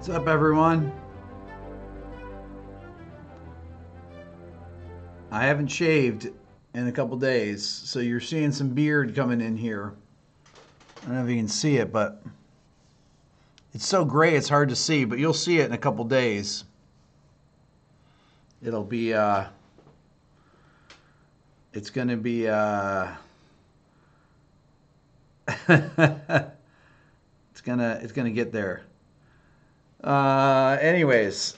What's up, everyone? I haven't shaved in a couple days, so you're seeing some beard coming in here. I don't know if you can see it, but it's so gray it's hard to see, but you'll see it in a couple days. It'll be, it's going to be, it's gonna get there. Anyways,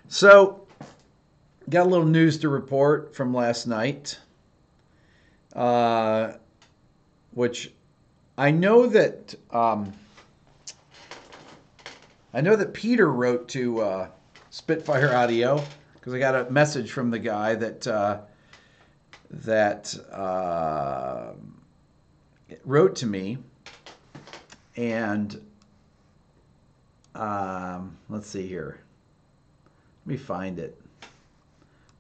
so got a little news to report from last night, which I know that Peter wrote to Spitfire Audio because I got a message from the guy that wrote to me, and let's see here. Let me find it.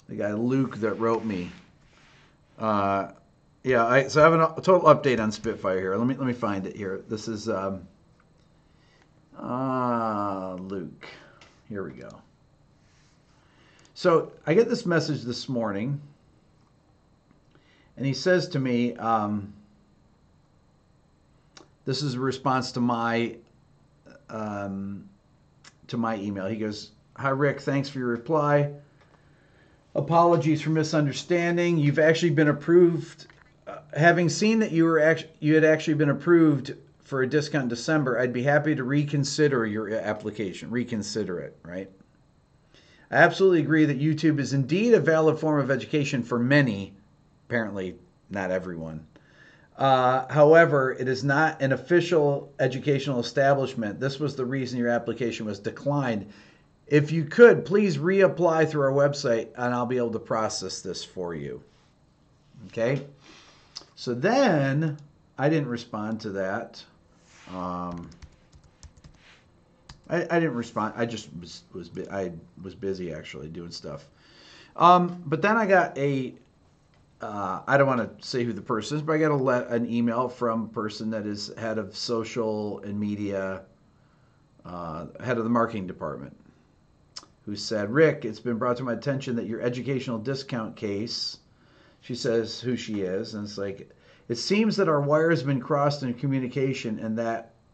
The guy Luke that wrote me. So I have a total update on Spitfire here. Let me find it here. This is Luke. Here we go. So I get this message this morning, and he says to me, this is a response to my email. He goes, "Hi Rick, thanks for your reply. Apologies for misunderstanding. You've actually been approved. Having seen that you had actually been approved for a discount in December, I'd be happy to reconsider your application. Reconsider it, right? I absolutely agree that YouTube is indeed a valid form of education for many, apparently not everyone. However, it is not an official educational establishment. This was the reason your application was declined. If you could, please reapply through our website, and I'll be able to process this for you." Okay? So then I didn't respond to that. I didn't respond. I just was busy actually doing stuff. But then I got I don't want to say who the person is, but I got an email from a person that is head of social and media, head of the marketing department, who said, "Rick, it's been brought to my attention that your educational discount case," she says who she is, and it's like, "it seems that our wire has been crossed in communication, and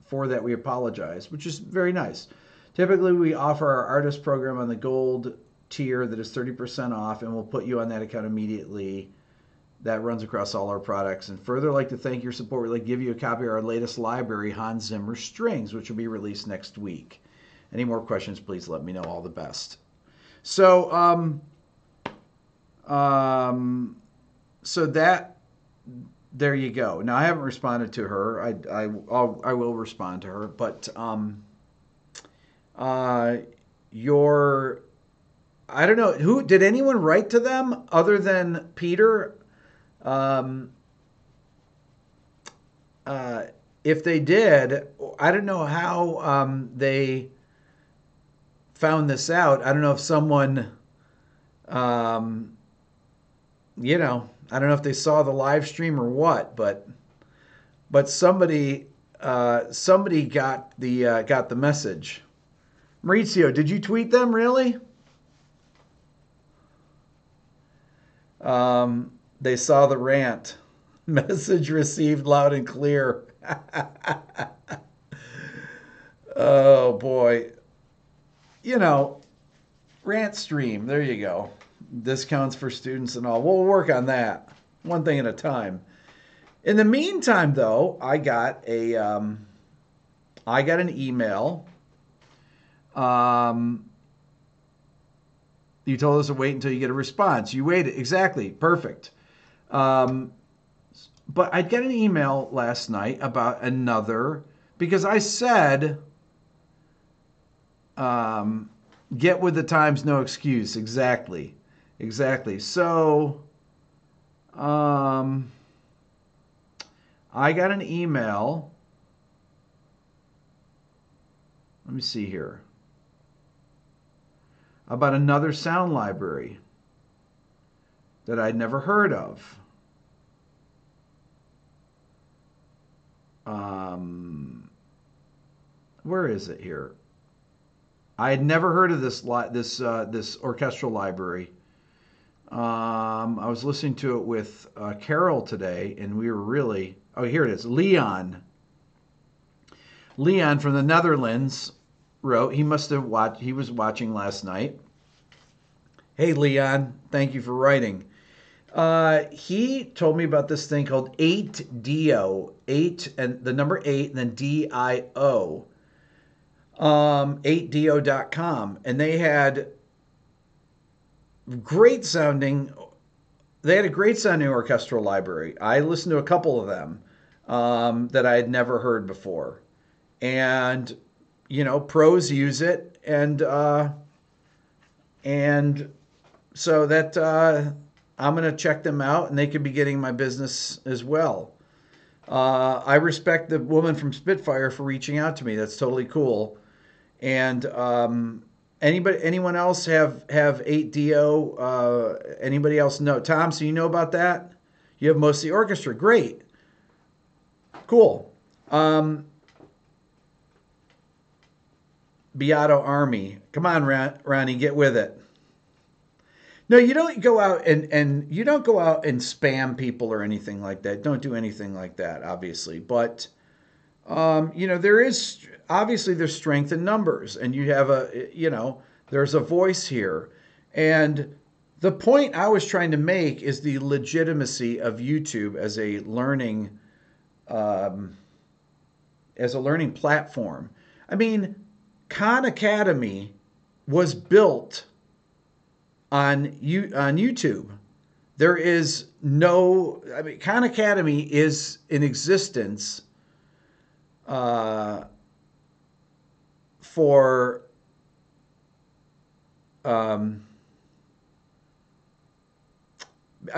for that we apologize," which is very nice. "Typically, we offer our artist program on the gold tier that is 30% off, and we'll put you on that account immediately. That runs across all our products. And further, I'd like to thank your support. We'd like to give you a copy of our latest library, Hans Zimmer Strings, which will be released next week. Any more questions, please let me know. All the best." So, so that, there you go. Now, I haven't responded to her. I will respond to her. But I don't know, did anyone write to them other than Peter? If they did, I don't know how they found this out. I don't know if someone, I don't know if they saw the live stream or what, but somebody got the message. Maurizio, did you tweet them really? They saw the rant. Message received loud and clear. Oh boy. Rant stream. There you go. Discounts for students and all. We'll work on that. One thing at a time. In the meantime, though, I got an email. You told us to wait until you get a response. You waited. Exactly. Perfect. But I got an email last night about another, because I said, get with the times, no excuse. Exactly. So, I got an email. Let me see here. About another sound library that I'd never heard of. where is it here? I had never heard of this orchestral library. I was listening to it with Carol today, and we were really. Oh, here it is. Leon. Leon from the Netherlands wrote. He must have watched. He was watching last night. Hey, Leon. Thank you for writing. He told me about this thing called 8DO. 8 and the number 8 and then DIO. 8do.com, and they had a great sounding orchestral library. I listened to a couple of them that I had never heard before, and pros use it, and so that I'm going to check them out, and they could be getting my business as well. I respect the woman from Spitfire for reaching out to me. That's totally cool. And anyone else have 8DO? Anybody else know? Tom, so you know about that? You have most of the orchestra. Great. Cool. Beato Army. Come on, Ronnie, get with it. No, you don't go out and you don't go out and spam people or anything like that. Don't do anything like that, obviously. But there is obviously there's strength in numbers, and you have there's a voice here. And the point I was trying to make is the legitimacy of YouTube as a learning platform. I mean, Khan Academy was built on YouTube. There is Khan Academy is in existence for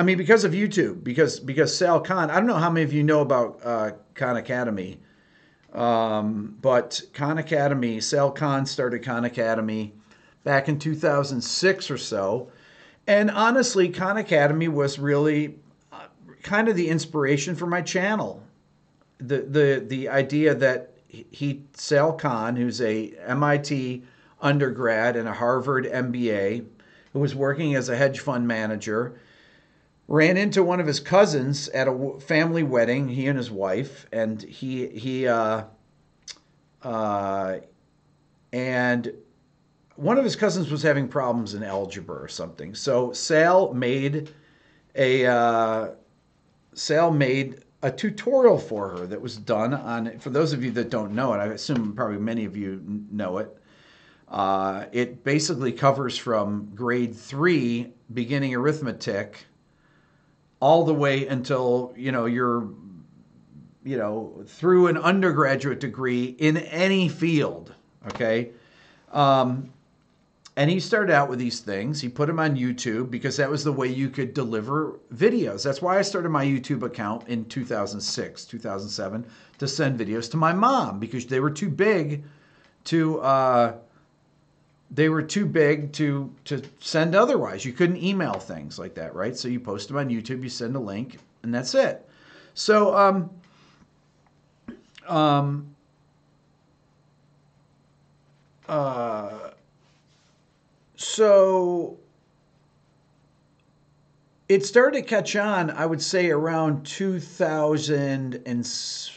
because of YouTube, because Sal Khan. I don't know how many of you know about Khan Academy, but Khan Academy, Sal Khan started Khan Academy back in 2006 or so, and honestly, Khan Academy was really kind of the inspiration for my channel. The idea that Sal Khan, who's a MIT undergrad and a Harvard MBA, who was working as a hedge fund manager, ran into one of his cousins at a family wedding, he and his wife, and and one of his cousins was having problems in algebra or something. So Sal made a tutorial for her that was done on, for those of you that don't know it, I assume probably many of you know it. It basically covers from grade 3 beginning arithmetic all the way until you're through an undergraduate degree in any field. Okay. And he started out with these things. He put them on YouTube because that was the way you could deliver videos. That's why I started my YouTube account in 2006, 2007 to send videos to my mom, because they were too big to send otherwise. You couldn't email things like that, right? So you post them on YouTube, you send a link, and that's it. So so it started to catch on, I would say, around 2007,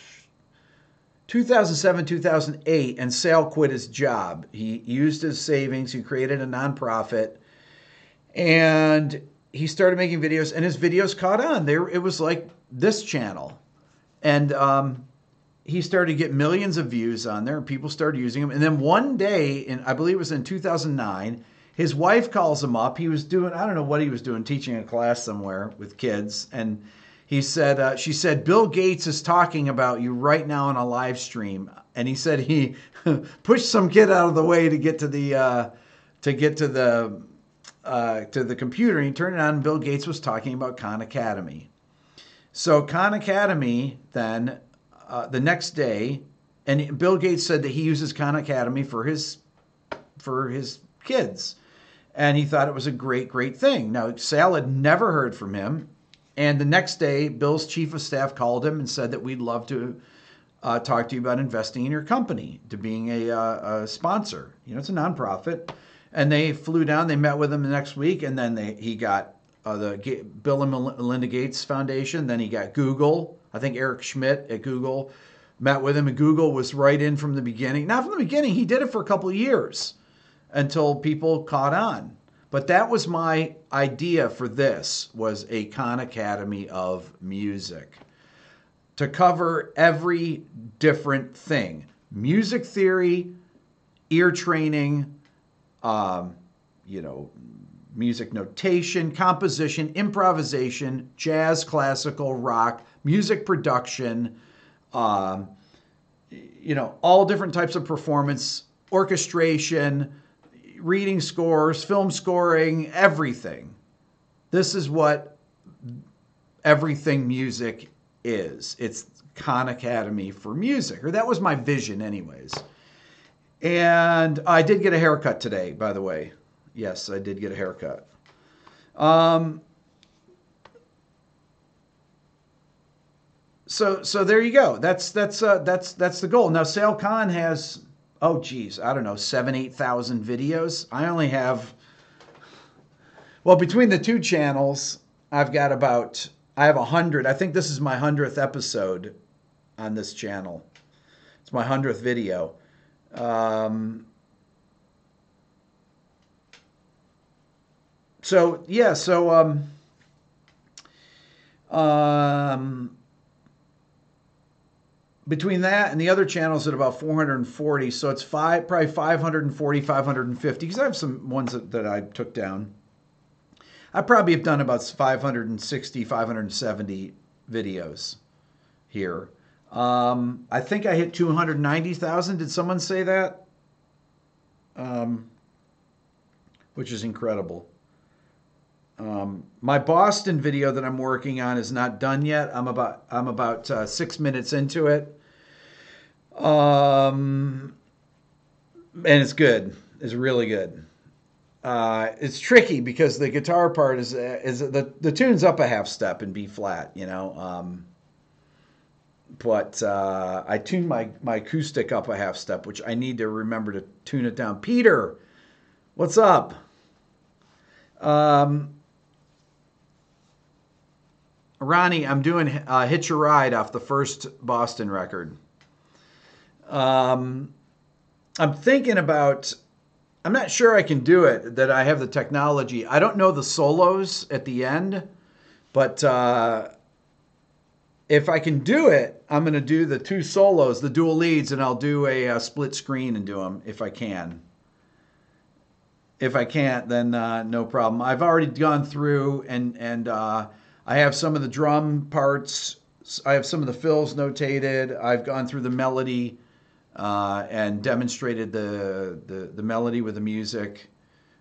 2008, and Sal quit his job. He used his savings. He created a nonprofit, and he started making videos, and his videos caught on. It was like this channel, and he started to get millions of views on there, and people started using them. And then one day, I believe it was in 2009, his wife calls him up. He was doing, I don't know what he was doing, teaching a class somewhere with kids. And she said, Bill Gates is talking about you right now on a live stream. And he said he pushed some kid out of the way to get to the computer. And he turned it on, and Bill Gates was talking about Khan Academy. So Khan Academy then, the next day, and Bill Gates said that he uses Khan Academy for his kids. And he thought it was a great, great thing. Now, Sal had never heard from him. And the next day, Bill's chief of staff called him and said that we'd love to talk to you about investing in your company, to being a sponsor. It's a nonprofit. And they flew down, they met with him the next week, and then he got the Bill and Melinda Gates Foundation. Then he got Google. I think Eric Schmidt at Google met with him, and Google was right in from the beginning. Not from the beginning, he did it for a couple of years until people caught on. But that was my idea for this, was a Khan Academy of Music, to cover every different thing: music theory, ear training, music notation, composition, improvisation, jazz, classical, rock, music production, all different types of performance, orchestration, reading scores, film scoring, everything. This is what everything music is. It's Khan Academy for Music, or that was my vision anyways. And I did get a haircut today, by the way. Yes, I did get a haircut. So there you go. That's the goal. Now Sale Khan has, I don't know, 8,000 videos. I only have, between the two channels, I have 100. I think this is my 100th episode on this channel. It's my 100th video. Between that and the other channels at about 440, so it's probably 540, 550, because I have some ones that I took down. I probably have done about 560, 570 videos here. I think I hit 290,000. Did someone say that? Which is incredible. My Boston video that I'm working on is not done yet. I'm about 6 minutes into it. And it's good. It's really good. It's tricky because the guitar part is the tune's up a half step in B flat, but I tuned my acoustic up a half step, which I need to remember to tune it down. Peter, what's up? Ronnie, I'm doing Hitch a Ride off the first Boston record. I'm thinking about, I'm not sure I can do it, that I have the technology. I don't know the solos at the end, but if I can do it, I'm going to do the two solos, the dual leads, and I'll do a split screen and do them if I can. If I can't, then no problem. I've already gone through and I have some of the drum parts. I have some of the fills notated. I've gone through the melody and demonstrated the melody with the music,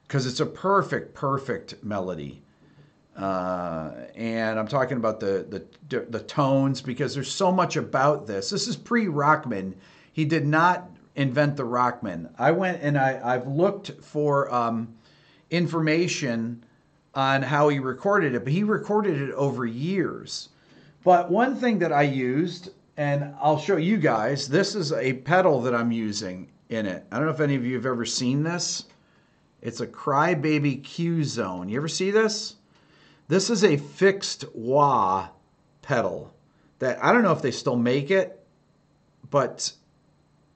because it's a perfect melody. And I'm talking about the tones, because there's so much about this. This is pre-Rockman. He did not invent the Rockman. I went and I've looked for information on how he recorded it, but he recorded it over years. But one thing that I used, and I'll show you guys, this is a pedal that I'm using in it. I don't know if any of you have ever seen this. It's a Crybaby Q Zone. You ever see this? This is a fixed wah pedal that I don't know if they still make it, but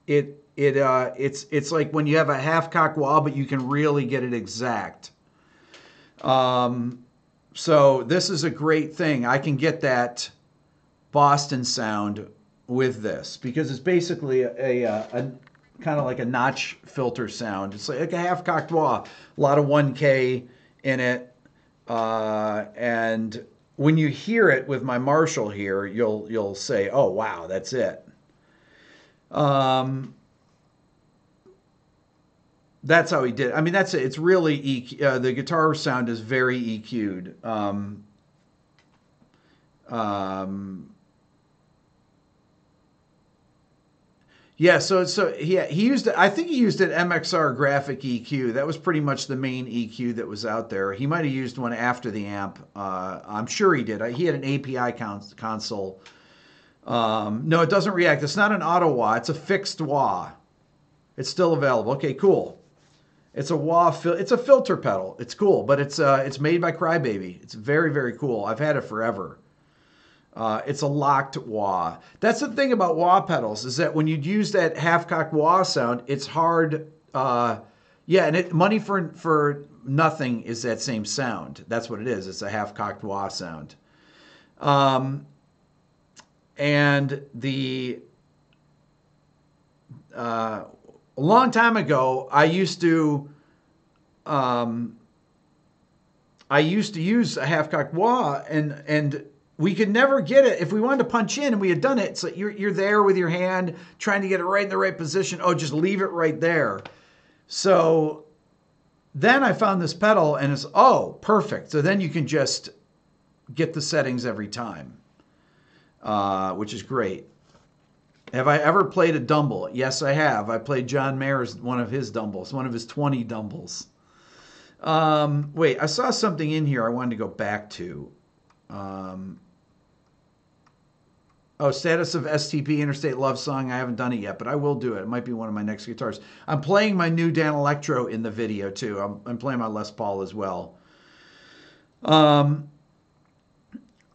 it's like when you have a half cock wah, but you can really get it exact. So this is a great thing. I can get that Boston sound with this, because it's basically a kind of like a notch filter sound. It's like a half cocked wah, a lot of 1K in it. And when you hear it with my Marshall here, you'll say, "Oh wow, that's it." That's how he did it. I mean, that's it. It's really EQ. The guitar sound is very EQ'd. Yeah, so he used it. I think he used an MXR graphic EQ. That was pretty much the main EQ that was out there. He might have used one after the amp. I'm sure he did. He had an API console No, it doesn't react. It's not an auto wah. It's a fixed wah. It's still available. Okay, cool. It's a wah. It's a filter pedal. It's cool, but it's made by Crybaby. It's very, very cool. I've had it forever. It's a locked wah. That's the thing about wah pedals, is that when you use that half-cocked wah sound, it's hard. Yeah, and money for nothing is that same sound. That's what it is. It's a half-cocked wah sound. And a long time ago, I used to use a half-cocked wah, and we could never get it. If we wanted to punch in and we had done it, so you're there with your hand trying to get it right in the right position. Oh, just leave it right there. So then I found this pedal, and it's, oh, perfect. So then you can just get the settings every time, which is great. Have I ever played a Dumble? Yes, I have. I played John Mayer's, one of his Dumbles, one of his 20 Dumbles. Wait, I saw something in here I wanted to go back to. Status of STP, Interstate Love Song. I haven't done it yet, but I will do it. It might be one of my next guitars. I'm playing my new Dan Electro in the video, too. I'm playing my Les Paul as well.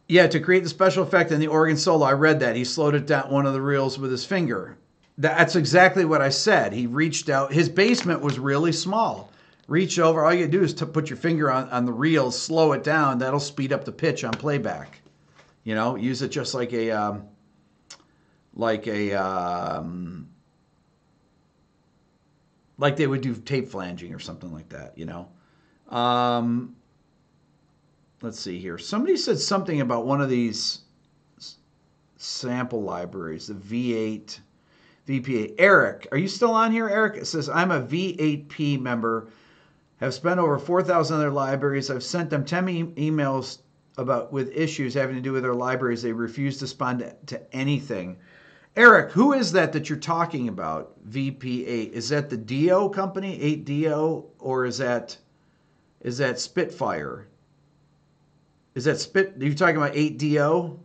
Yeah, to create the special effect in the organ solo, I read that. He slowed it down, one of the reels, with his finger. That's exactly what I said. He reached out. His basement was really small. Reach over. All you do is to put your finger on the reels, slow it down. That'll speed up the pitch on playback. You know, use it just like like they would do tape flanging or something like that, you know. Let's see here. Somebody said something about one of these sample libraries, the V8, VP8. Eric, are you still on here, Eric? It says, I'm a V8P member, have spent over 4,000 other libraries. I've sent them 10 emails with issues having to do with their libraries. They refuse to respond to anything. Eric, who is that you're talking about? VP8. Is that the Dio company, 8Dio, or is that Spitfire? Is that are you talking about 8Dio?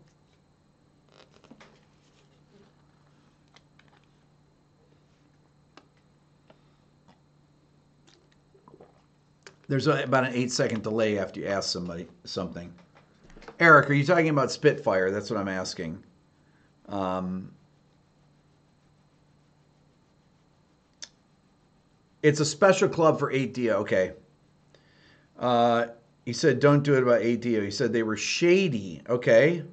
There's about an 8-second delay after you ask somebody something. Eric, are you talking about Spitfire? That's what I'm asking. It's a special club for 8Dio. Okay. He said, don't do it about 8Dio. He said they were shady. Okay.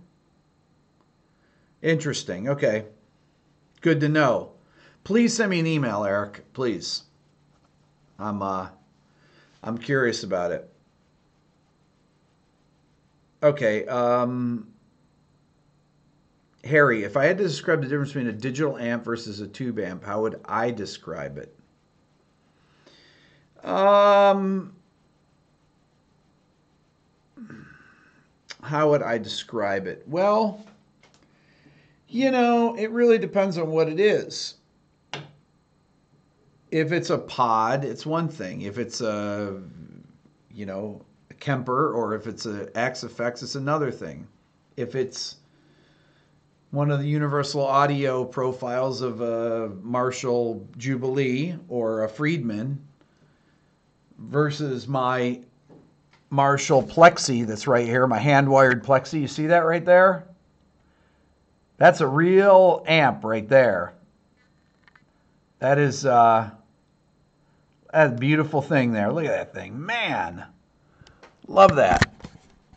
Interesting. Okay. Good to know. Please send me an email, Eric. Please. I'm curious about it. Okay. Harry, if I had to describe the difference between a digital amp versus a tube amp, how would I describe it? How would I describe it? Well, you know, it really depends on what it is. If it's a pod, it's one thing. If it's a Kemper, or if it's a Axe Effects, it's another thing. If it's one of the Universal Audio profiles of a Marshall Jubilee or a Friedman versus my Marshall Plexi that's right here, my hand-wired Plexi. You see that right there? That's a real amp right there. That is a beautiful thing there. Look at that thing. Man, love that.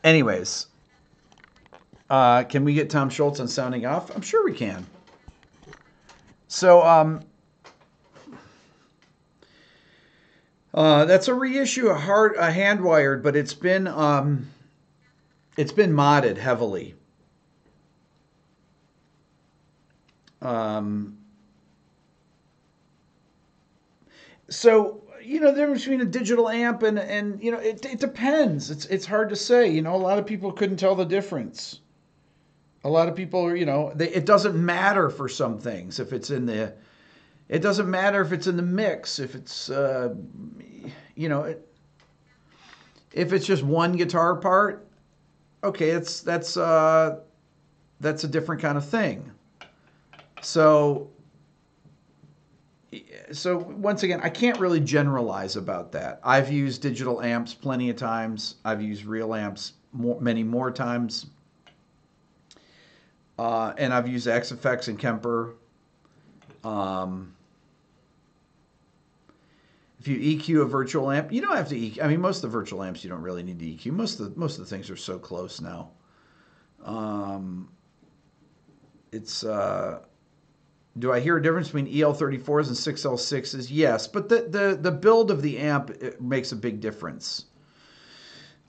Anyways, can we get Tom Schultz on sounding off? I'm sure we can. So that's a reissue, a hand-wired, but it's been modded heavily. So, you know, the difference between a digital amp and you know, it depends. It's hard to say. You know, a lot of people couldn't tell the difference. A lot of people, you know, it doesn't matter for some things if it's in the. It doesn't matter if it's in the mix, if it's, you know, if it's just one guitar part. Okay, that's that's a different kind of thing. So once again, I can't really generalize about that. I've used digital amps plenty of times. I've used real amps many more times. And I've used XFX and Kemper. If you EQ a virtual amp, you don't have to EQ. I mean, most of the virtual amps you don't really need to EQ. Most of the things are so close now. It's do I hear a difference between EL34s and 6L6s? Yes, but the build of the amp, it makes a big difference.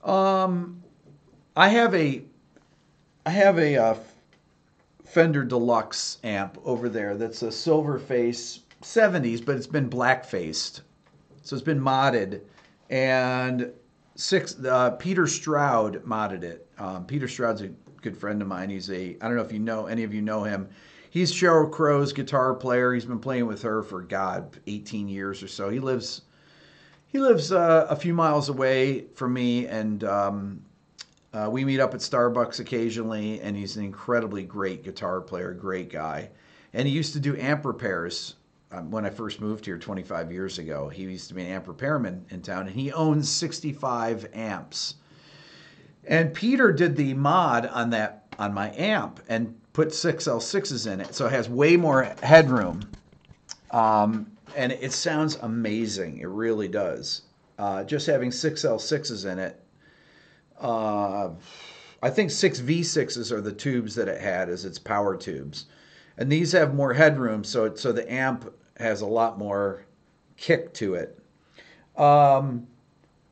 I have a Fender Deluxe amp over there that's a silver face 70s, but it's been black faced, so it's been modded, and Peter Stroud modded it. Peter Stroud's a good friend of mine. I don't know if any of you know him. He's Sheryl Crow's guitar player. He's been playing with her for 18 years or so. He lives a few miles away from me, and we meet up at Starbucks occasionally. And he's an incredibly great guitar player, great guy. And he used to do amp repairs when I first moved here 25 years ago. He used to be an amp repairman in town, and he owns 65 amps. And Peter did the mod on my amp and put 6L6s in it, so it has way more headroom, and it sounds amazing. It really does. Just having 6L6s in it. I think 6V6s are the tubes that it had as its power tubes, and these have more headroom, so the amp has a lot more kick to it.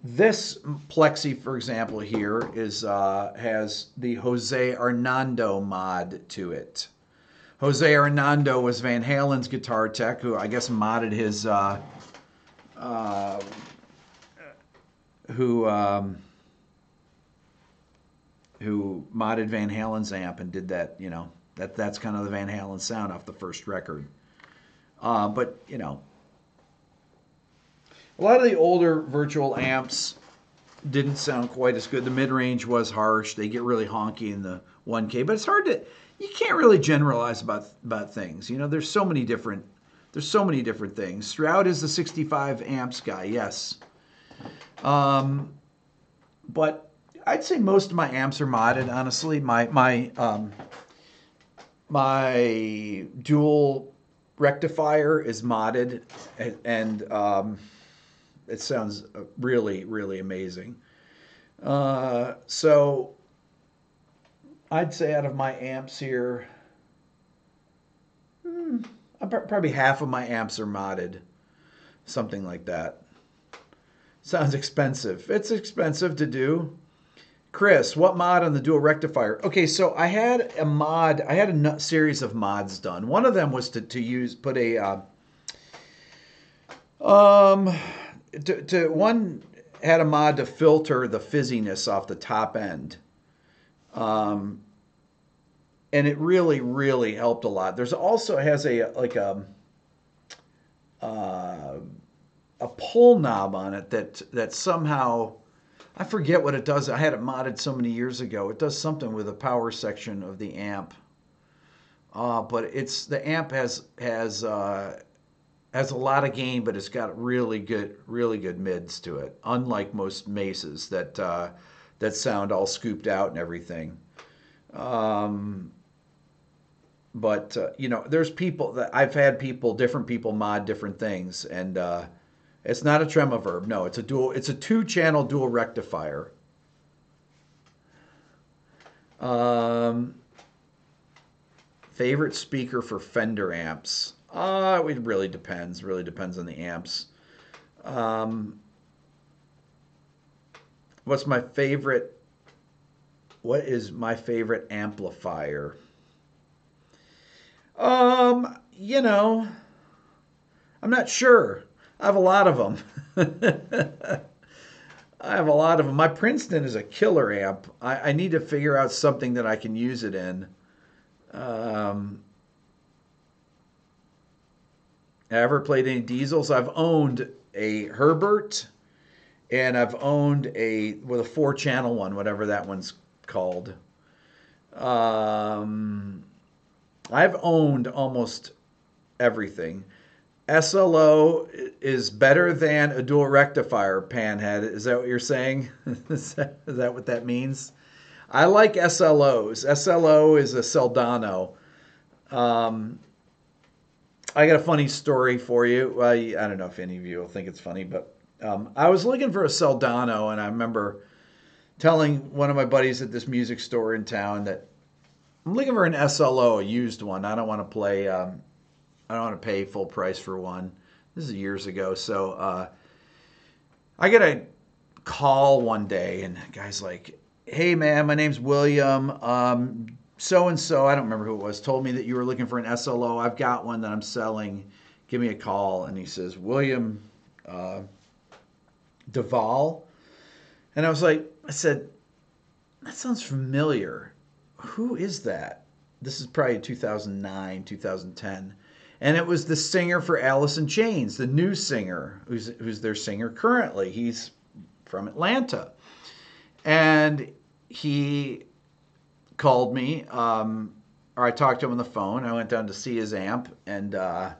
This Plexi, for example, here has the Jose Hernando mod to it. Jose Hernando was Van Halen's guitar tech, who I guess modded his who modded Van Halen's amp and did that. That's kind of the Van Halen sound off the first record. But a lot of the older virtual amps didn't sound quite as good. The mid-range was harsh. They get really honky in the 1K, but it's hard you can't really generalize about things. There's so many different things. Stroud is the 65 amps guy, yes. But I'd say most of my amps are modded, honestly. My dual rectifier is modded, and it sounds really, really amazing. So I'd say out of my amps here, probably half of my amps are modded, something like that. Sounds expensive. It's expensive to do. Chris, what mod on the dual rectifier? Okay, so I had a series of mods done. One of them was put a one had a mod to filter the fizziness off the top end, and it really, really helped a lot. There's also has a pull knob on it that somehow, I forget what it does. I had it modded so many years ago. It does something with the power section of the amp, but the amp has a lot of gain, but it's got really good mids to it. Unlike most Mesas that sound all scooped out and everything. But there's people that I've had different people mod different things, and it's not a Tremoverb. No, it's a 2-channel dual rectifier. Favorite speaker for Fender amps? It really depends. Really depends on the amps. What is my favorite amplifier? I'm not sure. I have a lot of them. My Princeton is a killer amp. I need to figure out something that I can use it in. I ever played any diesels? I've owned a Herbert, and I've owned a 4-channel one, whatever that one's called. I I've owned almost everything. SLO is better than a dual rectifier, Panhead. Is that what you're saying? Is that what that means? I like SLOs. SLO is a Soldano. Um, I got a funny story for you. Well, I don't know if any of you will think it's funny, but I was looking for a Soldano, and I remember telling one of my buddies at this music store in town that I'm looking for an SLO, a used one. I don't want to play. I don't want to pay full price for one. This is years ago, so I get a call one day, and the guy's like, "Hey, man, my name's William. So and so, I don't remember who it was, told me that you were looking for an SLO. I've got one that I'm selling. Give me a call." And he says, "William Duvall." And I said, "That sounds familiar. Who is that?" This is probably 2009, 2010. And it was the singer for Alice in Chains, the new singer, who's their singer currently. He's from Atlanta. And he called me, or I talked to him on the phone. I went down to see his amp and at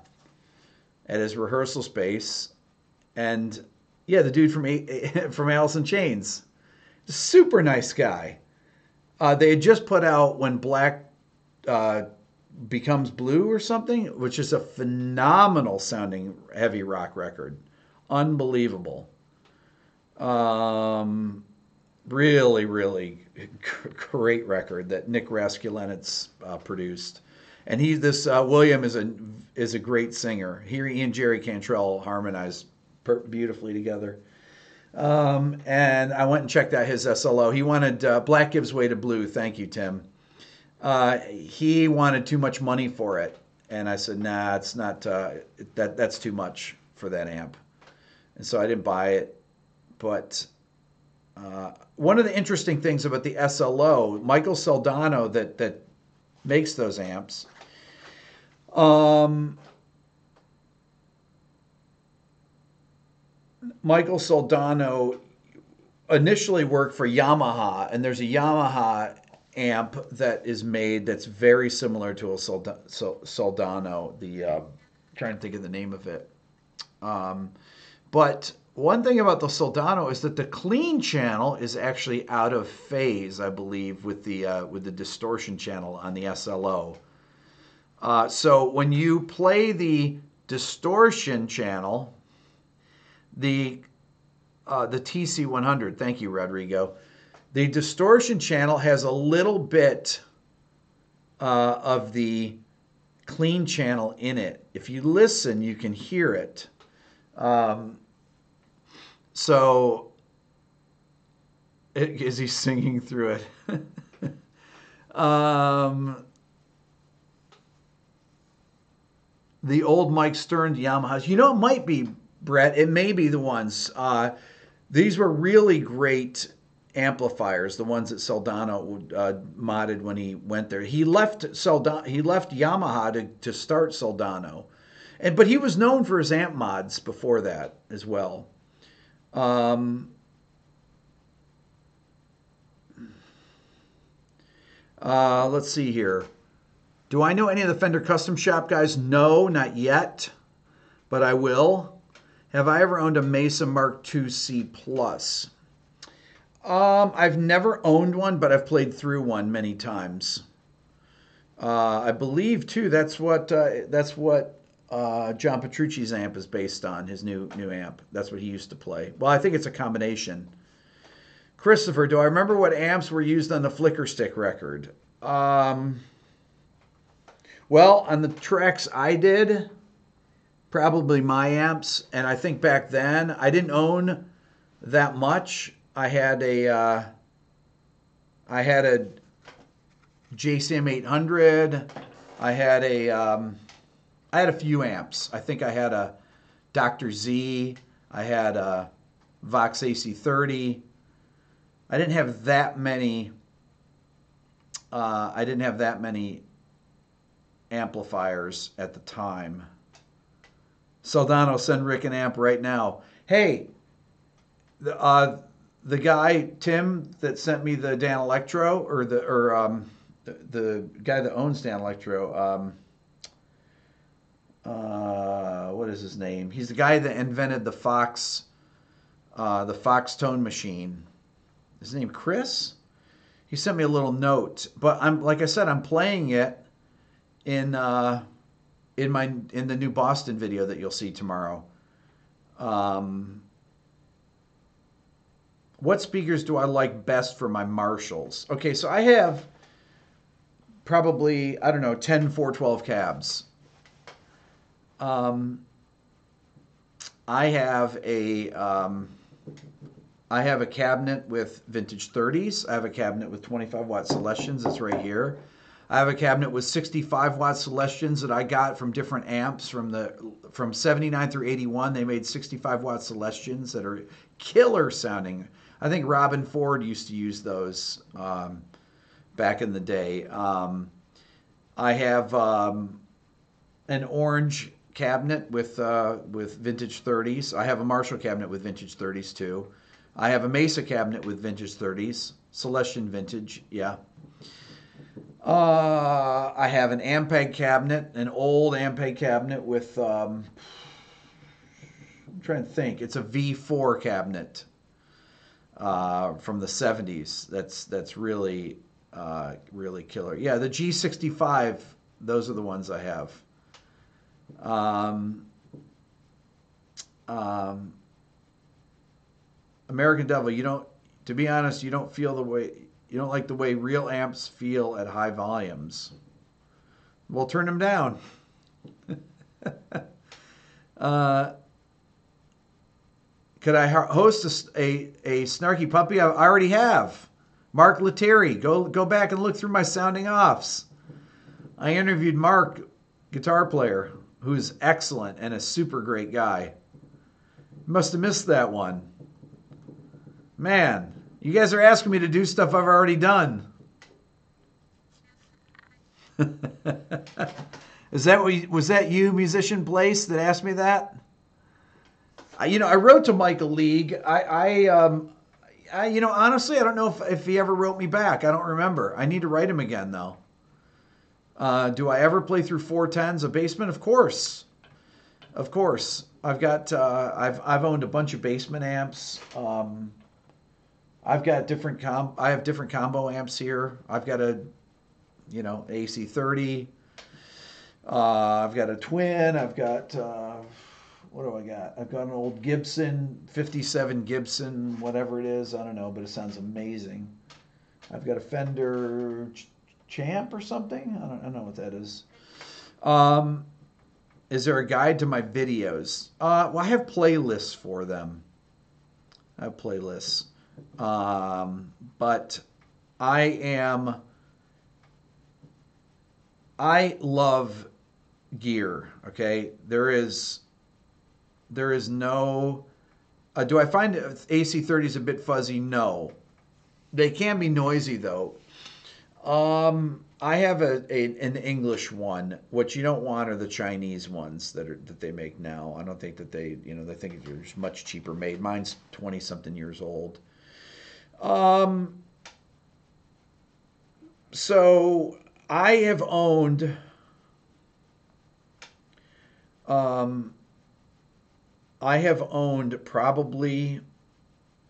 his rehearsal space. And yeah, the dude from Alice in Chains. Super nice guy. They had just put out When Black Becomes Blue or something, which is a phenomenal sounding heavy rock record. Unbelievable. Really, really great record that Nick Raskulinecz produced. And William is a great singer. He and Jerry Cantrell harmonize beautifully together. And I went and checked out his SLO. He wanted Black Gives Way to Blue. Thank you, Tim. He wanted too much money for it, and I said, "Nah, it's not. That's too much for that amp," and so I didn't buy it. But one of the interesting things about the SLO, Michael Soldano, that makes those amps. Michael Soldano initially worked for Yamaha, and there's a Yamaha amp that is made that's very similar to a Soldano. Trying to think of the name of it. But one thing about the Soldano is that the clean channel is actually out of phase, I believe, with the distortion channel on the SLO. So when you play the distortion channel, the TC100, thank you, Rodrigo. The distortion channel has a little bit of the clean channel in it. If you listen, you can hear it. Is he singing through it? The old Mike Stern Yamahas. You know, it might be, Brett. It may be the ones. These were really great amplifiers, the ones that Soldano modded when he went there. He left Yamaha to start Soldano, but he was known for his amp mods before that as well. Let's see here. Do I know any of the Fender Custom Shop guys? No, not yet, but I will. Have I ever owned a Mesa Mark II C Plus? I've never owned one, but I've played through one many times. I believe too that's what John Petrucci's amp is based on. His new amp. That's what he used to play. Well, I think it's a combination. Christopher, do I remember what amps were used on the Flicker Stick record? Well, on the tracks I did, probably my amps, and I think back then I didn't own that much. I had a JCM 800. I had a few amps. I think I had a Dr. Z. I had a Vox AC30. I didn't have that many. Amplifiers at the time. Soldano, send Rick an amp right now. Hey, the guy Tim that sent me the Dan Electro or the guy that owns Dan Electro. What is his name? He's the guy that invented the Fox tone machine. His name Chris. He sent me a little note, but like I said, I'm playing it in the new Boston video that you'll see tomorrow. What speakers do I like best for my Marshalls? Okay, so I have probably, I don't know, 10 412 cabs. I have a cabinet with vintage 30s. I have a cabinet with 25 watt Celestions. It's right here. I have a cabinet with 65 watt Celestions that I got from different amps from 79 through 81. They made 65 watt Celestions that are killer sounding. I think Robin Ford used to use those back in the day. I have an orange cabinet with vintage 30s. I have a Marshall cabinet with vintage 30s too. I have a Mesa cabinet with vintage 30s. Celestion vintage, yeah. I have an Ampeg cabinet, an old Ampeg cabinet with, I'm trying to think, it's a V4 cabinet from the 70s. That's really, really killer. Yeah, the G65, those are the ones I have. American Devil, to be honest, you don't like the way real amps feel at high volumes. Well, turn them down. Could I host a snarky puppy? I already have. Mark Lettieri. Go back and look through my sounding offs. I interviewed Mark, guitar player, who's excellent and a super great guy. Must have missed that one. Man, you guys are asking me to do stuff I've already done. Was that you, Musician Place, that asked me that? I wrote to Michael League. Honestly, I don't know if he ever wrote me back. I don't remember. I need to write him again, though. Do I ever play through 410s, a Basement? Of course. Of course. I've got, I've owned a bunch of Basement amps. I've got different combo amps here. I've got a, AC30. I've got a twin. I've got, what do I got? I've got an old Gibson, 57 Gibson, whatever it is. I don't know, but it sounds amazing. I've got a Fender Champ or something. I don't know what that is. Is there a guide to my videos? Well, I have playlists for them. I have playlists. But I love gear. Okay. There is no, do I find AC30s a bit fuzzy? No. They can be noisy though. I have an English one. What you don't want are the Chinese ones that they make now. I don't think that they think they're much cheaper made. Mine's 20 something years old. So I have owned, probably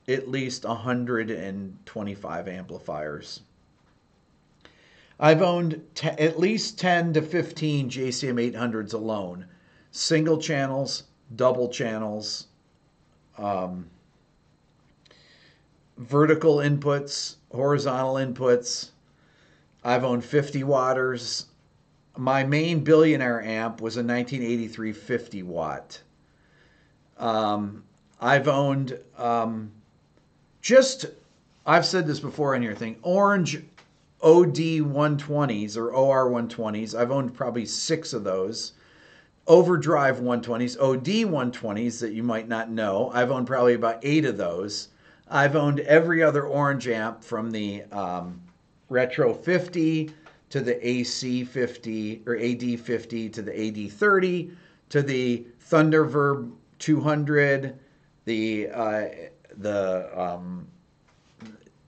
at least 125 amplifiers. I've owned at least 10 to 15 JCM 800s alone. Single channels, double channels, vertical inputs, horizontal inputs. I've owned 50 watters. My main billionaire amp was a 1983 50 watt. I've owned I've said this before on your thing, orange OD 120s or OR 120s. I've owned probably 6 of those. Overdrive 120s, OD 120s that you might not know. I've owned probably about 8 of those. I've owned every other orange amp from the Retro 50 to the AC 50 or AD 50 to the AD 30 to the Thunderverb 200,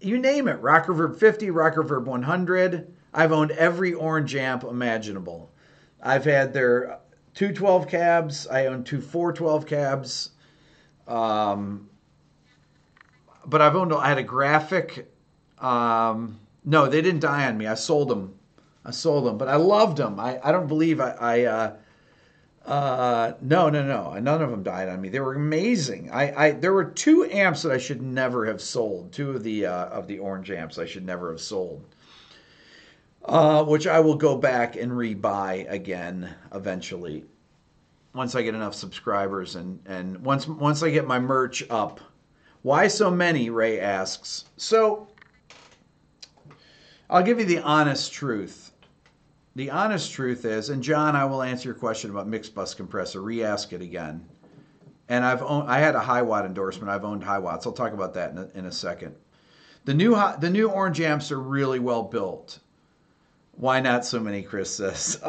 you name it, Rockerverb 50, Rockerverb 100. I've owned every orange amp imaginable. I've had their 212 cabs. I own two 412 cabs. Um, but I had a graphic. No, they didn't die on me. I sold them. But I loved them. I don't believe no, no, no. None of them died on me. They were amazing. There were two amps that I should never have sold. Two of the orange amps I should never have sold. Which I will go back and rebuy again eventually once I get enough subscribers and once I get my merch up. Why so many? Ray asks. So I'll give you the honest truth. The honest truth is, and John, I will answer your question about mixed bus compressor. Re-ask it again. And I had a high watt endorsement. I've owned high watts. I'll talk about that in a second. The new orange amps are really well built. Why not so many? Chris says.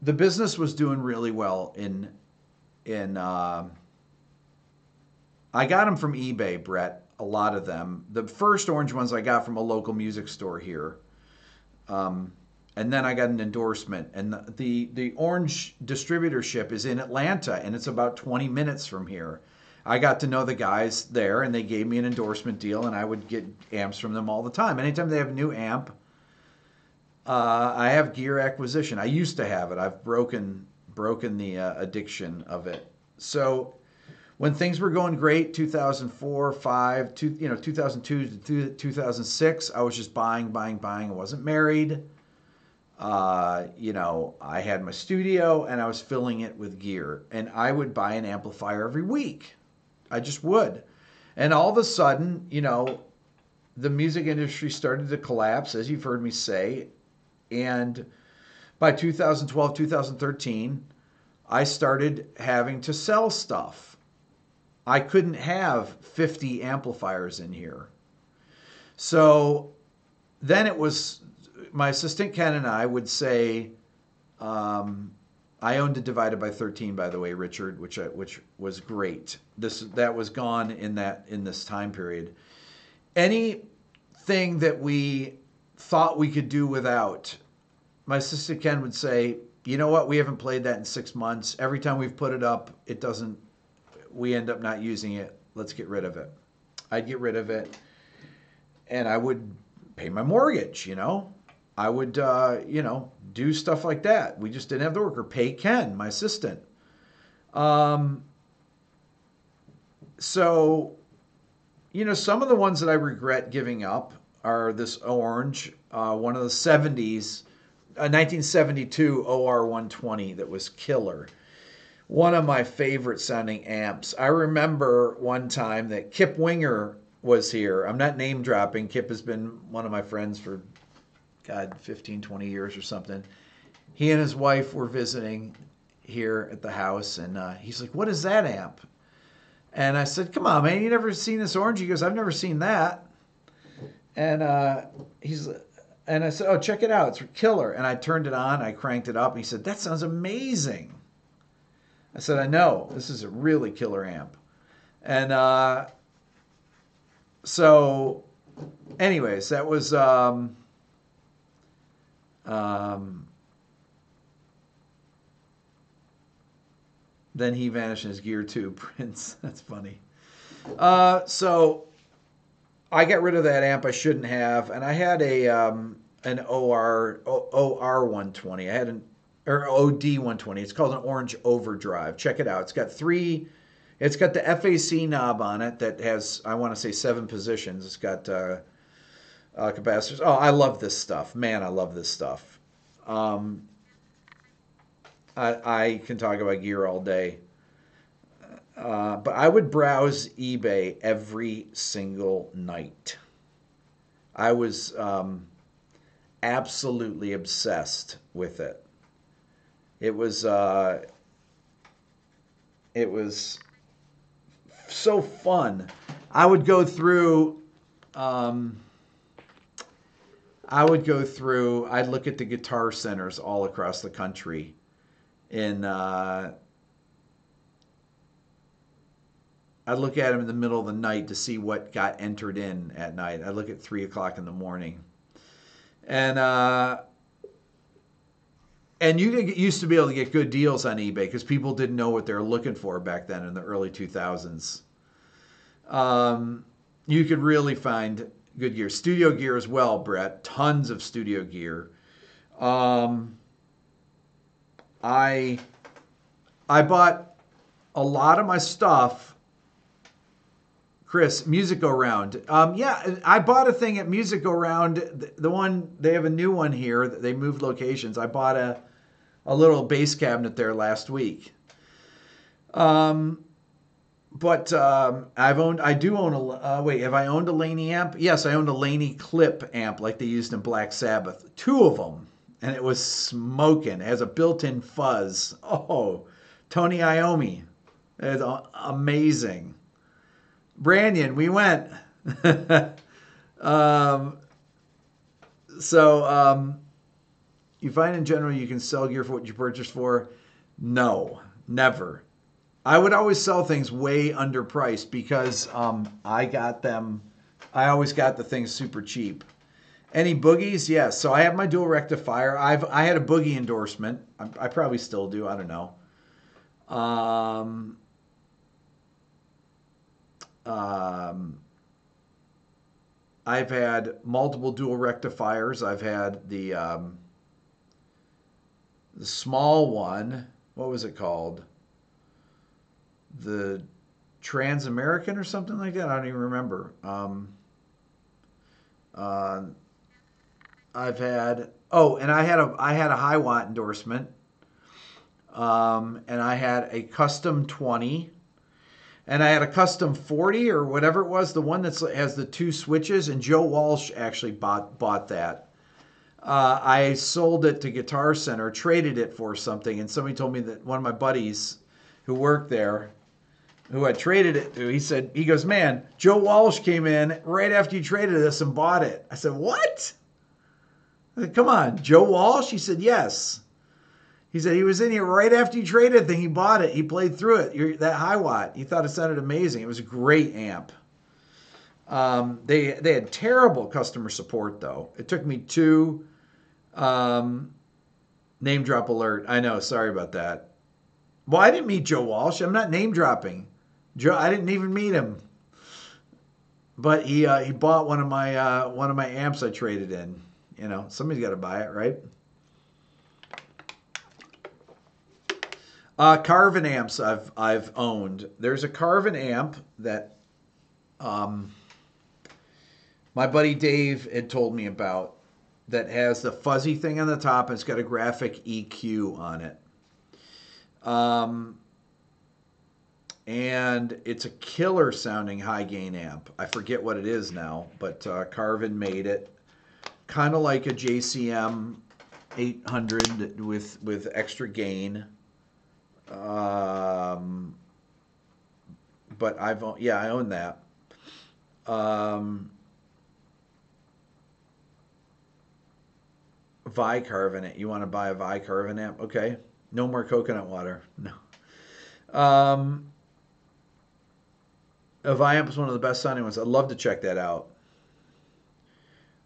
The business was doing really well in I got them from eBay, Brett. A lot of them. The first orange ones I got from a local music store here. And then I got an endorsement. And the orange distributorship is in Atlanta, and it's about 20 minutes from here. I got to know the guys there, and they gave me an endorsement deal, and I would get amps from them all the time. Anytime they have a new amp, I have gear acquisition. I used to have it. I've broken the addiction of it. So when things were going great, 2004, 5, 2002 to 2006, I was just buying. I wasn't married. I had my studio and I was filling it with gear. And I would buy an amplifier every week. I just would. And all of a sudden, the music industry started to collapse, as you've heard me say. And by 2012, 2013, I started having to sell stuff. I couldn't have 50 amplifiers in here. So then it was my assistant Ken and I would say, I owned a Divided by 13, by the way, Richard, which was great. That was gone in this time period. Anything that we thought we could do without, my assistant Ken would say, you know what, we haven't played that in 6 months. Every time we've put it up, we end up not using it. Let's get rid of it. I'd get rid of it, and I would pay my mortgage, I would, do stuff like that. We just didn't have the work, or pay Ken, my assistant. So, some of the ones that I regret giving up are this orange, one of the 70s, 1972 OR120 that was killer. One of my favorite sounding amps. I remember one time that Kip Winger was here. I'm not name dropping. Kip has been one of my friends for, 15, 20 years or something. He and his wife were visiting here at the house, and he's like, what is that amp? And I said, come on, man, you never seen this orange? He goes, I've never seen that. And and I said, oh, check it out. It's killer. And I turned it on. I cranked it up. And he said, that sounds amazing. I said, I know. This is a really killer amp. And so, anyways, that was... then he vanished in his gear too, Prince. That's funny. So I got rid of that amp I shouldn't have, and I had an OR120. I had an OD120. It's called an Orange Overdrive. Check it out. It's got the FAC knob on it that has, I want to say, 7 positions. It's got capacitors. Oh, I love this stuff. Man, I love this stuff. I can talk about gear all day. But I would browse eBay every single night. I was absolutely obsessed with it. It was so fun. I would go through. I'd look at the guitar centers all across the country. I'd look at them in the middle of the night to see what got entered in at night. I'd look at 3 o'clock in the morning. And you used to be able to get good deals on eBay because people didn't know what they were looking for back then in the early 2000s. You could really find good gear. Studio gear as well, Brett. Tons of studio gear. I bought a lot of my stuff. Chris, Music Go Round. Yeah, I bought a thing at Music Go Round. The one, they have a new one here. They moved locations. I bought a little bass cabinet there last week. But I do own wait, have I owned a Laney amp? Yes, I owned a Laney clip amp like they used in Black Sabbath. 2 of them. And it was smoking. It has a built-in fuzz. Oh, Tony Iommi. It's amazing. Brandon, we went. You find in general you can sell gear for what you purchased for? No, never. I would always sell things way underpriced because I always got the things super cheap. Any boogies? Yes. So I have my dual rectifier. I had a boogie endorsement. I probably still do. I don't know. I've had multiple dual rectifiers. I've had the small one. What was it called? The Trans-American or something like that. I don't even remember. I've had and I had a high watt endorsement, and I had a custom 20, and I had a custom 40 or whatever it was, the one that has the 2 switches, and Joe Walsh actually bought that. I sold it to Guitar Center, traded it for something, and somebody told me that one of my buddies who worked there, who I traded it to, he goes, man, Joe Walsh came in right after you traded this and bought it. I said, what? I said, come on, Joe Walsh? He said, yes. He said he was in here right after you traded the thing. He bought it. He played through it. That high watt. He thought it sounded amazing. It was a great amp. They had terrible customer support though. It took me 2 name drop alert. I know. Sorry about that. Well, I didn't meet Joe Walsh. I'm not name dropping. I didn't even meet him. But he bought one of my amps I traded in. You know, somebody's got to buy it, right? Carvin amps I've owned. There's a Carvin amp that my buddy Dave had told me about that has the fuzzy thing on the top and it's got a graphic EQ on it. And it's a killer sounding high gain amp. I forget what it is now, but Carvin made it. Kind of like a JCM 800 with extra gain. But I own that. Vi-Carvin. You want to buy a Vi-Carvin amp? Okay. No more coconut water. No. A Vi-amp is one of the best sounding ones. I'd love to check that out.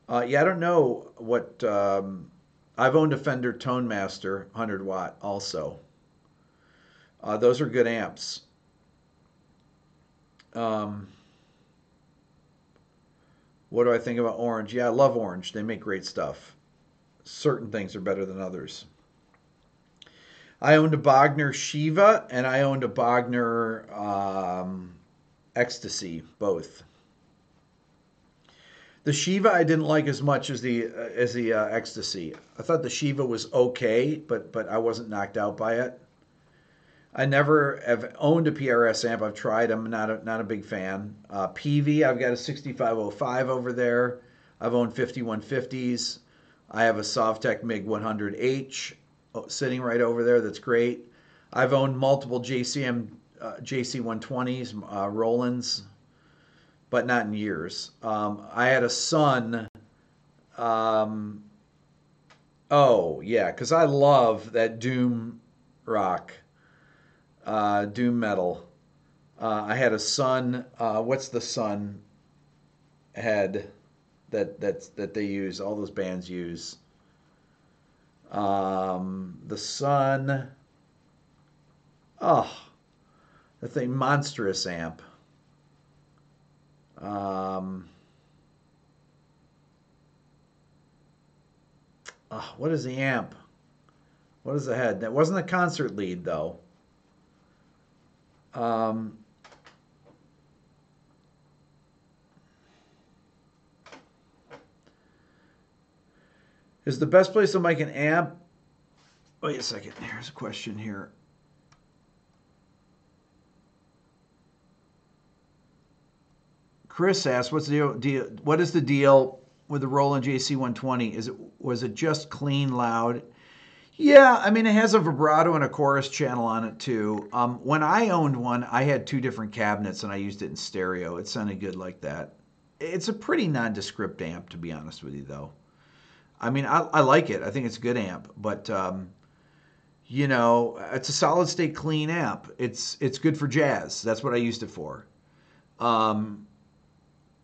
I don't know what... I've owned a Fender Tone Master 100 watt also. Those are good amps. What do I think about Orange? Yeah, I love Orange. They make great stuff. Certain things are better than others. I owned a Bogner Shiva and I owned a Bogner Ecstasy, both. The Shiva I didn't like as much as the Ecstasy. I thought the Shiva was okay, but I wasn't knocked out by it. I never have owned a PRS amp. I've tried them. Not a big fan. PV, I've got a 6505 over there. I've owned 5150s. I have a Sovtech MiG 100H sitting right over there. That's great. I've owned multiple JC 120s, Roland's, but not in years. I had a Sun. Because I love that Doom rock. Doom metal. I had a Sun. What's the Sun head that they use? All those bands use. The Sun. Oh, the thing, monstrous amp. Um, what is the amp? What is the head? That wasn't a concert lead though. Um, is the best place to make an amp? Wait a second. Here's a question here. Chris asks, "What's the deal? What is the deal with the Roland JC120? Was it just clean, loud?" Yeah, I mean, it has a vibrato and a chorus channel on it too. When I owned one, I had two different cabinets and I used it in stereo. It sounded good like that. It's a pretty nondescript amp, to be honest with you, though. I mean, I like it. I think it's a good amp, but it's a solid state clean amp. It's good for jazz. That's what I used it for. Um,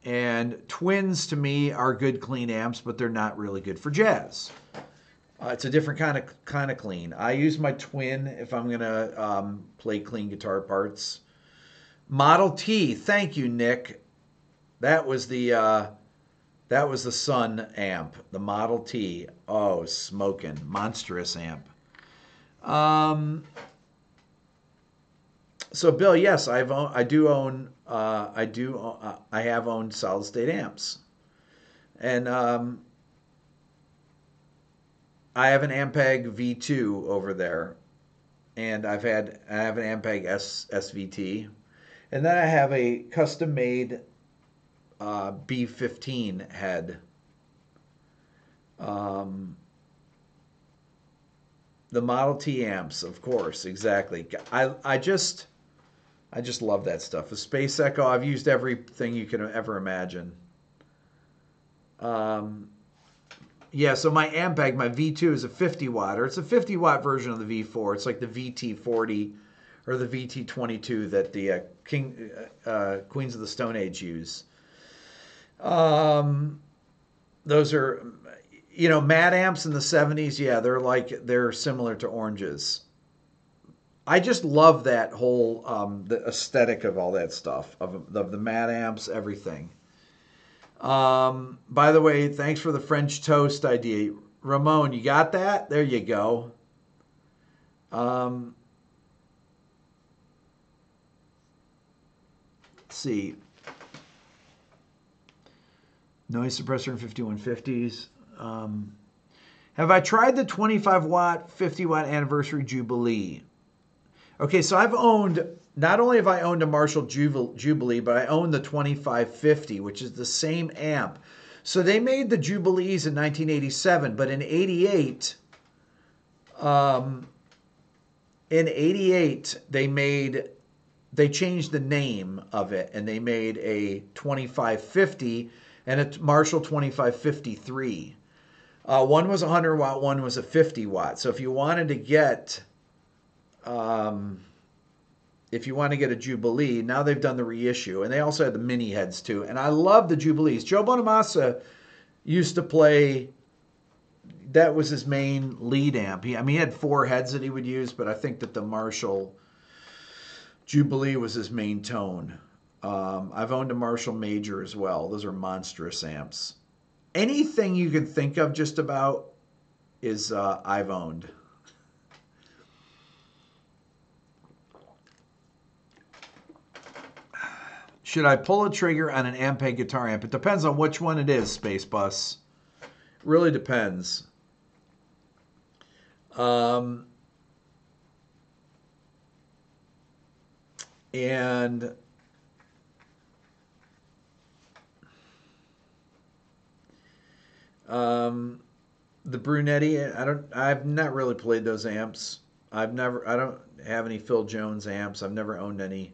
and twins to me are good clean amps, but they're not really good for jazz. It's a different kind of clean. I use my twin if I'm gonna play clean guitar parts. Model T, thank you, Nick. That was the Sun amp, the Model T. Oh, smoking, monstrous amp. Um, so Bill, yes, I have owned solid state amps, and I have an Ampeg V2 over there, and I have an Ampeg SVT, and then I have a custom made B15 head. Um, the Model T amps, of course, exactly. I just love that stuff. The Space Echo, I've used everything you can ever imagine. Um, yeah, so my Ampeg, my V2 is a 50 watt, or it's a 50 watt version of the V4. It's like the VT40 or the VT22 that the Queens of the Stone Age use. Um, those are, Mad amps in the 70s. Yeah, they're similar to oranges. I just love that whole the aesthetic of all that stuff of the Mad amps, everything. By the way, thanks for the French toast idea, Ramon. You got that? There you go. Um, let's see. Noise suppressor in 5150s. Have I tried the 25 watt, 50 watt anniversary Jubilee? Okay, so not only have I owned a Marshall Jubilee, but I own the 2550, which is the same amp. So they made the Jubilees in 1987, but in 88, they changed the name of it, and they made a 2550 and a Marshall 2553. One was a 100 watt, one was a 50 watt. So if you wanted to get a Jubilee, now they've done the reissue, and they also had the mini heads too. And I love the Jubilees. Joe Bonamassa used to play. That was his main lead amp. He had four heads that he would use, but I think that the Marshall Jubilee was his main tone. I've owned a Marshall Major as well. Those are monstrous amps. Anything you can think of, just about, is I've owned. Should I pull a trigger on an Ampeg guitar amp? It depends on which one it is, Space Bus. Really depends. And the Brunetti, I've not really played those amps. I don't have any Phil Jones amps. I've never owned any.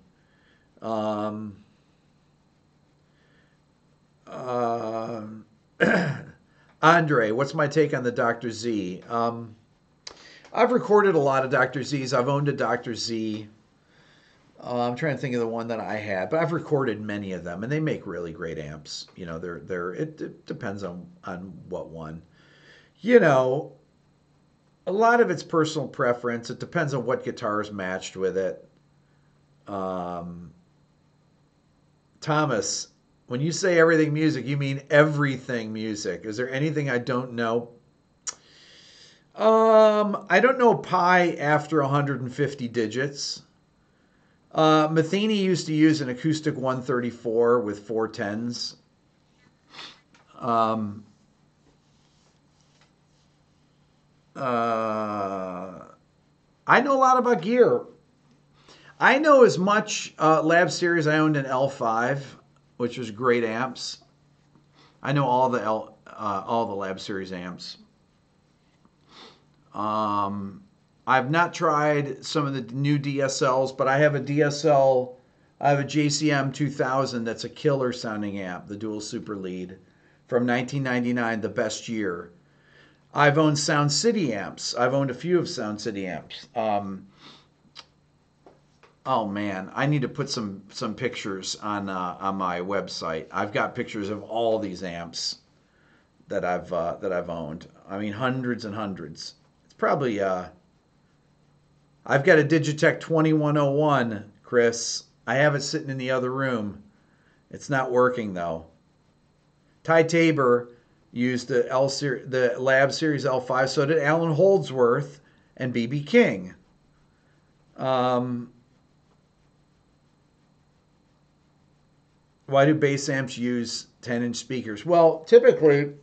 Andre, what's my take on the Dr. Z? I've recorded a lot of Dr. Z's. I've owned a Dr. Z. I'm trying to think of the one that I had, but I've recorded many of them, and they make really great amps. You know, it depends on what one. You know, a lot of it's personal preference. It depends on what guitar is matched with it. Um, Thomas, when you say everything music, you mean everything music. Is there anything I don't know? I don't know pi after 150 digits. Matheny used to use an acoustic 134 with four tens. Um, uh, I know a lot about gear. I know as much Lab Series. I owned an L5, which was great amps. I know all the Lab Series amps. I've not tried some of the new DSLs, but I have a DSL. I have a JCM 2000 that's a killer sounding amp, the dual super lead from 1999, the best year. I've owned Sound City amps. I've owned a few of Sound City amps. Oh man, I need to put some pictures on my website. I've got pictures of all these amps that I've owned. I mean, hundreds and hundreds. It's probably I've got a Digitech 2101, Chris. I have it sitting in the other room. It's not working though. Ty Tabor used the Lab Series L5. So did Alan Holdsworth and BB King. Um, why do bass amps use 10-inch speakers? Well, typically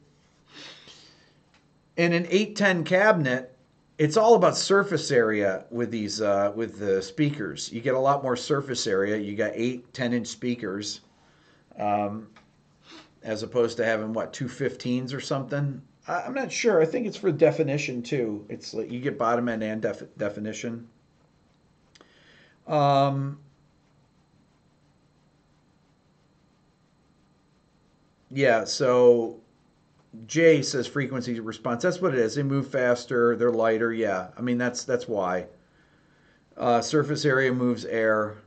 in an 810 cabinet, it's all about surface area with these with the speakers. You get a lot more surface area. You got 8 10-inch speakers, um, as opposed to having what, two 15s or something. I'm not sure. I think it's for definition too. It's like you get bottom end and definition. Um, yeah. So Jay says frequency response. That's what it is. They move faster. They're lighter. Yeah. I mean that's why. Surface area moves air.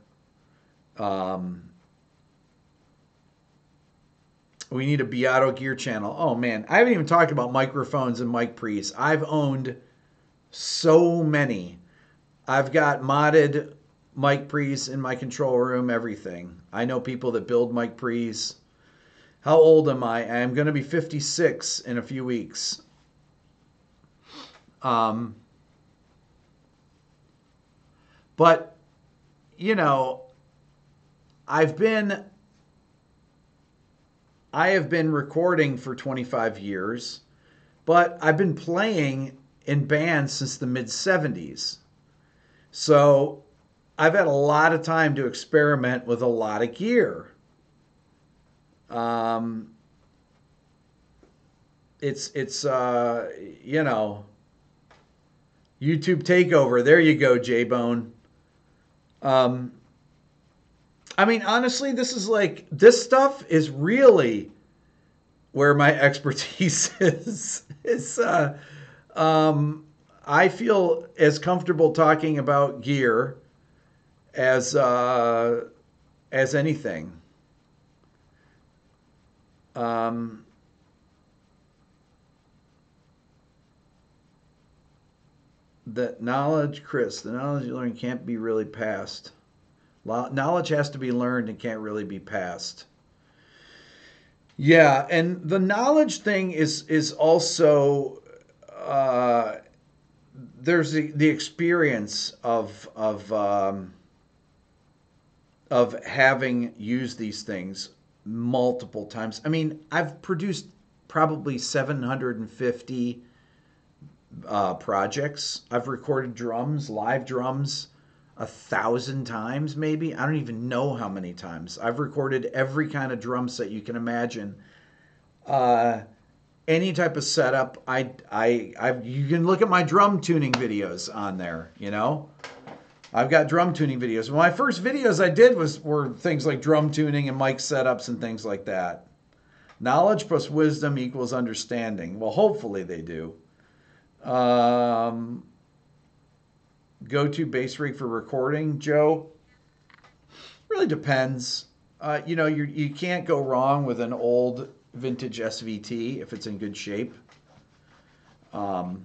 Um, we need a Beato gear channel. Oh man, I haven't even talked about microphones and mic pre's. I've owned so many. I've got modded mic pre's in my control room. Everything. I know people that build mic pre's. How old am I? I'm going to be 56 in a few weeks. Um, but you know, I've been I have been recording for 25 years, but I've been playing in bands since the mid 70s. So I've had a lot of time to experiment with a lot of gear. Um, it's you know, YouTube takeover. There you go, J Bone. Um, I mean, honestly, this stuff is really where my expertise is. It's um, I feel as comfortable talking about gear as anything. Um, the knowledge you learn can't be really passed. Knowledge has to be learned and can't really be passed. Yeah, and the knowledge thing is also uh, there's the experience of having used these things multiple times. I mean, I've produced probably 750 projects. I've recorded drums, live drums, 1,000 times maybe. I don't even know how many times. I've recorded every kind of drum set you can imagine. Uh, any type of setup. You can look at my drum tuning videos on there. You know, I've got drum tuning videos. My first videos I did were things like drum tuning and mic setups and things like that. Knowledge plus wisdom equals understanding. Well, hopefully they do. Um, Go to bass rig for recording, Joe. really depends. You can't go wrong with an old vintage SVT if it's in good shape. Um,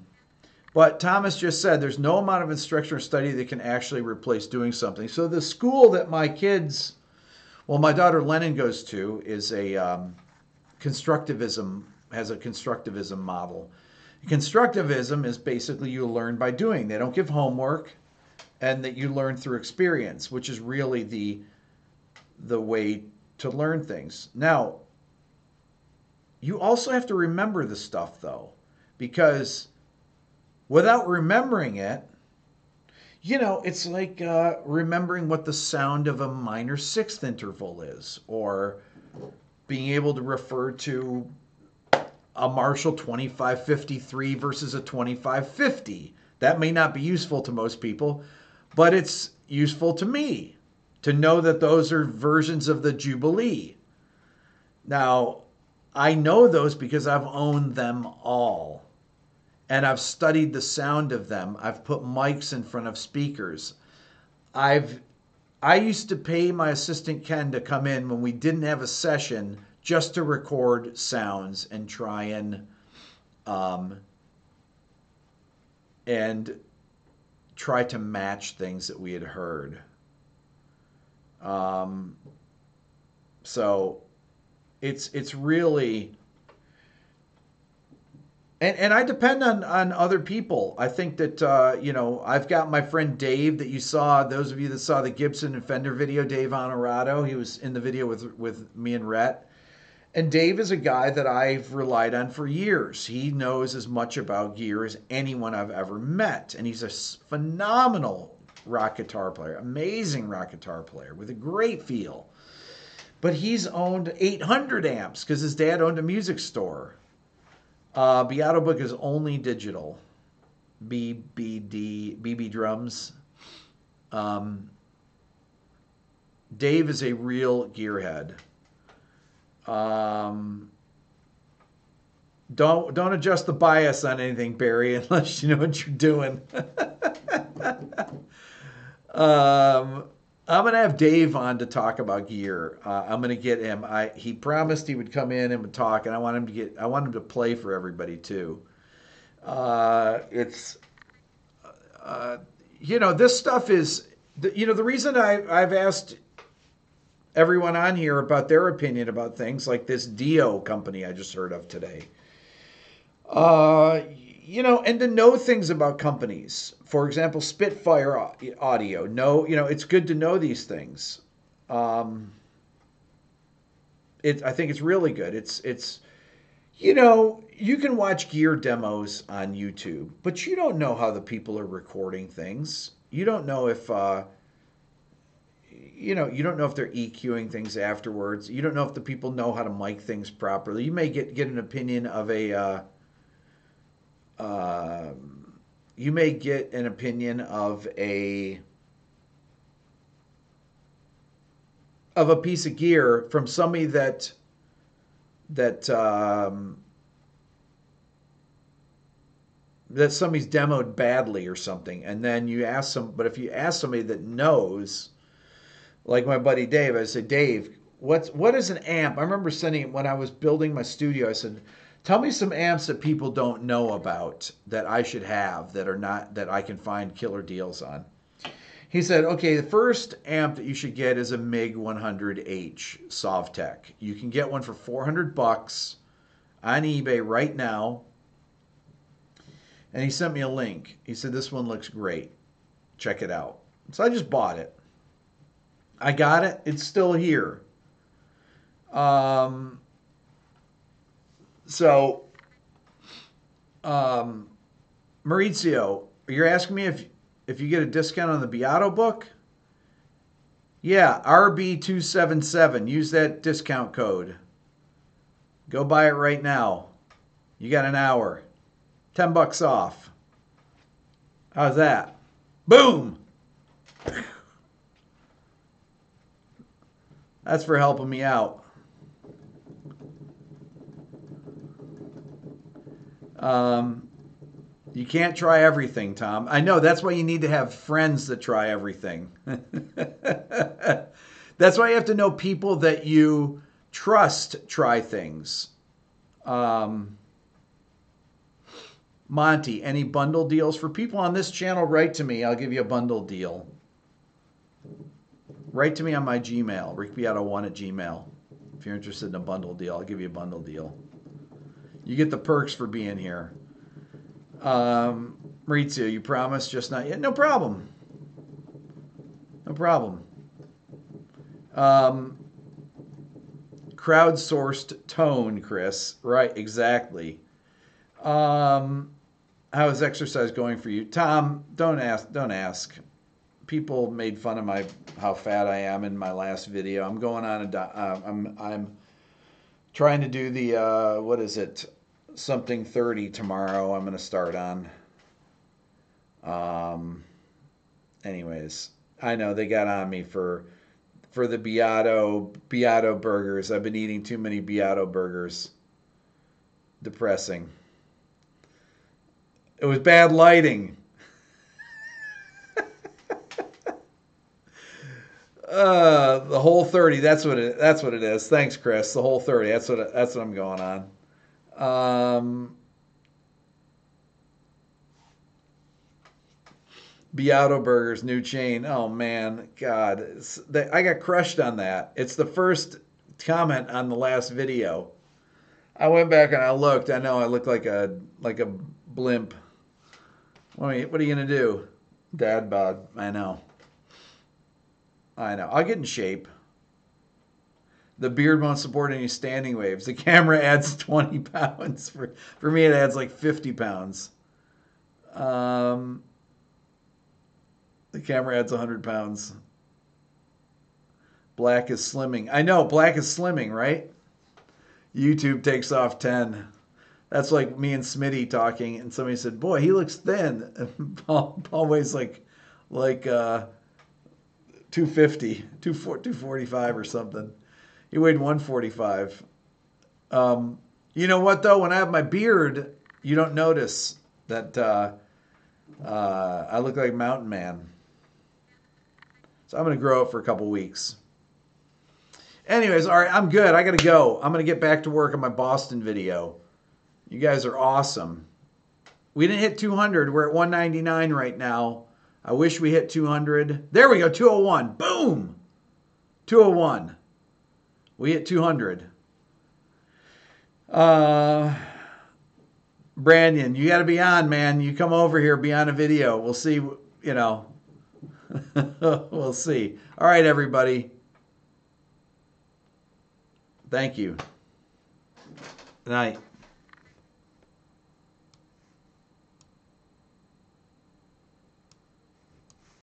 but Thomas just said there's no amount of instruction or study that can actually replace doing something. So the school that my daughter Lennon goes to is has a constructivism model. Constructivism is basically you learn by doing. They don't give homework, and that you learn through experience, which is really the way to learn things. Now, you also have to remember the stuff though, because without remembering it, it's like remembering what the sound of a minor sixth interval is, or being able to refer to a Marshall 2553 versus a 2550. That may not be useful to most people, but it's useful to me to know that those are versions of the Jubilee. Now, I know those because I've owned them all. And I've studied the sound of them. I've put mics in front of speakers. I used to pay my assistant Ken to come in when we didn't have a session just to record sounds and try and try to match things that we had heard. So it's really, and I depend on other people. I think that I've got my friend Dave that you saw. Those of you that saw the Gibson and Fender video, Dave Honorado, he was in the video with me and Rhett. And Dave is a guy that I've relied on for years. He knows as much about gear as anyone I've ever met. And he's a phenomenal rock guitar player, amazing rock guitar player with a great feel. But he's owned 800 amps because his dad owned a music store. Beato book is only digital. BB drums. Dave is a real gearhead. Don't adjust the bias on anything, Barry, unless you know what you're doing. I'm gonna have Dave on to talk about gear. I'm gonna get him. He promised he would come in and would talk, and I want him to play for everybody too. This stuff is the reason I've asked everyone on here about their opinion about things like this Dio company I just heard of today. And to know things about companies. For example, Spitfire Audio. It's good to know these things. I think it's really good. It's you can watch gear demos on YouTube, but you don't know how the people are recording things. You don't know if you don't know if they're EQing things afterwards. You don't know if the people know how to mic things properly. You may get an opinion of a piece of gear from somebody that somebody's demoed badly or something, and then you ask some. But if you ask somebody that knows, like my buddy Dave, I said, Dave, what is an amp? I remember sending when I was building my studio. I said, tell me some amps that people don't know about that I should have that I can find killer deals on. He said, okay, the first amp that you should get is a MiG 100H Sovtech. You can get one for $400 on eBay right now. And he sent me a link. He said, this one looks great. Check it out. So I just bought it. I got it. It's still here. Maurizio, you're asking me if you get a discount on the Beato book? Yeah, RB277. Use that discount code. Go buy it right now. You got an hour. $10 off. How's that? Boom! That's for helping me out. You can't try everything, Tom. I know, that's why you need to have friends that try everything. That's why you have to know people that you trust try things. Monty, any bundle deals for people on this channel? Write to me. I'll give you a bundle deal. Write to me on my Gmail, rickbeato1@gmail. If you're interested in a bundle deal, I'll give you a bundle deal. You get the perks for being here. Maurizio, you promise? Just not yet? No problem. No problem. Crowdsourced tone, Chris. Right, exactly. How is exercise going for you? Tom, don't ask. People made fun of how fat I am in my last video. I'm going on I'm trying to do the what is it? Something 30 tomorrow. I'm going to start on. Anyways, I know they got on me for the Beato burgers. I've been eating too many Beato burgers. Depressing. It was bad lighting. The whole 30. That's what it is. Thanks, Chris. The whole 30. That's what I'm going on. Beato Burgers, new chain. Oh man, God, I got crushed on that. It's the first comment on the last video. I went back and I looked. I know I look like a blimp. What are you gonna do? Dad bod. I know. I'll get in shape. The beard won't support any standing waves. The camera adds 20 pounds. For me, it adds like 50 pounds. The camera adds 100 pounds. Black is slimming. I know, black is slimming, right? YouTube takes off 10. That's like me and Smitty talking, and somebody said, boy, he looks thin. And Paul weighs like 250, 245 or something. He weighed 145. You know what, though? When I have my beard, you don't notice that I look like Mountain Man. So I'm going to grow it for a couple weeks. Anyways, all right, I'm good. I got to go. I'm going to get back to work on my Boston video. You guys are awesome. We didn't hit 200. We're at 199 right now. I wish we hit 200. There we go, 201. Boom! 201. We hit 200. Brandon, you got to be on, man. You come over here, be on a video. We'll see, you know. We'll see. All right, everybody. Thank you. Good night.